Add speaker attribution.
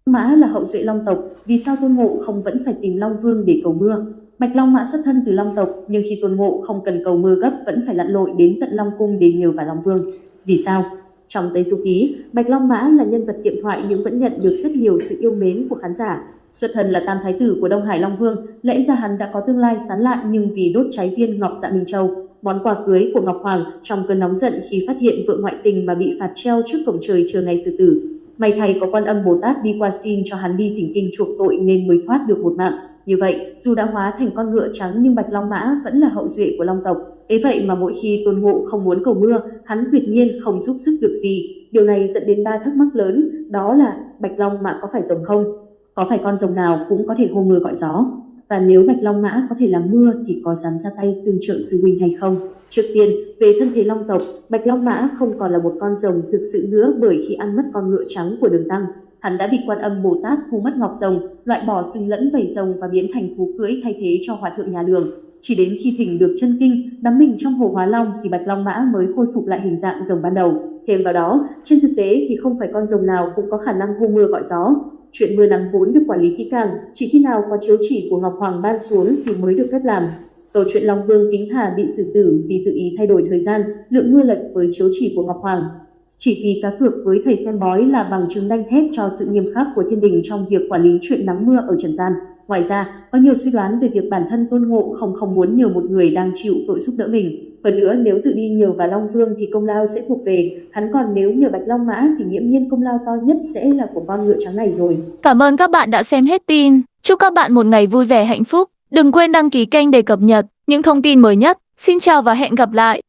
Speaker 1: Mã là hậu duệ Long tộc, vì sao Tôn Ngộ không vẫn phải tìm Long Vương để cầu mưa? Bạch Long Mã xuất thân từ Long tộc, nhưng khi Tôn Ngộ không cần cầu mưa gấp vẫn phải lặn lội đến tận Long cung để nhờ vào Long Vương. Vì sao? Trong Tây Du Ký, Bạch Long Mã là nhân vật kiệm thoại nhưng vẫn nhận được rất nhiều sự yêu mến của khán giả. Xuất thân là tam thái tử của Đông Hải Long Vương, lẽ ra hắn đã có tương lai sáng lạn, nhưng vì đốt cháy viên ngọc Dạ Minh Châu, món quà cưới của Ngọc Hoàng, trong cơn nóng giận khi phát hiện vợ ngoại tình mà bị phạt treo trước cổng trời chờ ngày xử tử. May thay có Quan Âm Bồ Tát đi qua xin cho hắn đi thỉnh kinh chuộc tội nên mới thoát được một mạng. Như vậy, dù đã hóa thành con ngựa trắng nhưng Bạch Long Mã vẫn là hậu duệ của Long tộc. Ấy vậy mà mỗi khi Tôn Ngộ không muốn cầu mưa, hắn tuyệt nhiên không giúp sức được gì. Điều này dẫn đến ba thắc mắc lớn, đó là Bạch Long Mã có phải rồng không? Có phải con rồng nào cũng có thể hô mưa gọi gió? Và nếu Bạch Long Mã có thể làm mưa thì có dám ra tay tương trợ sư huynh hay không? Trước tiên, về thân thế Long tộc, Bạch Long Mã không còn là một con rồng thực sự nữa, bởi khi ăn mất con ngựa trắng của Đường Tăng, hắn đã bị Quan Âm Bồ Tát thu mất ngọc rồng, loại bỏ sừng lẫn vảy rồng và biến thành thú cưỡi thay thế cho hòa thượng nhà Đường. Chỉ đến khi thỉnh được chân kinh, đắm mình trong hồ Hóa Long thì Bạch Long Mã mới khôi phục lại hình dạng rồng ban đầu. Thêm vào đó, trên thực tế thì không phải con rồng nào cũng có khả năng hô mưa gọi gió. Chuyện mưa nắng vốn được quản lý kỹ càng, chỉ khi nào có chiếu chỉ của Ngọc Hoàng ban xuống thì mới được phép làm. Câu chuyện Long Vương Kính Hà bị xử tử vì tự ý thay đổi thời gian, lượng mưa lệch với chiếu chỉ của Ngọc Hoàng. Chỉ vì cá cược với thầy xem bói là bằng chứng đanh thép cho sự nghiêm khắc của thiên đình trong việc quản lý chuyện nắng mưa ở trần gian. Ngoài ra, có nhiều suy đoán về việc bản thân Tôn Ngộ không muốn nhờ một người đang chịu tội giúp đỡ mình. Hơn nữa, nếu tự đi nhờ vào Long Vương thì công lao sẽ thuộc về hắn, còn nếu nhờ Bạch Long Mã thì nghiễm nhiên công lao to nhất sẽ là của con ngựa trắng này rồi.
Speaker 2: Cảm ơn các bạn đã xem hết tin. Chúc các bạn một ngày vui vẻ hạnh phúc. Đừng quên đăng ký kênh để cập nhật những thông tin mới nhất. Xin chào và hẹn gặp lại.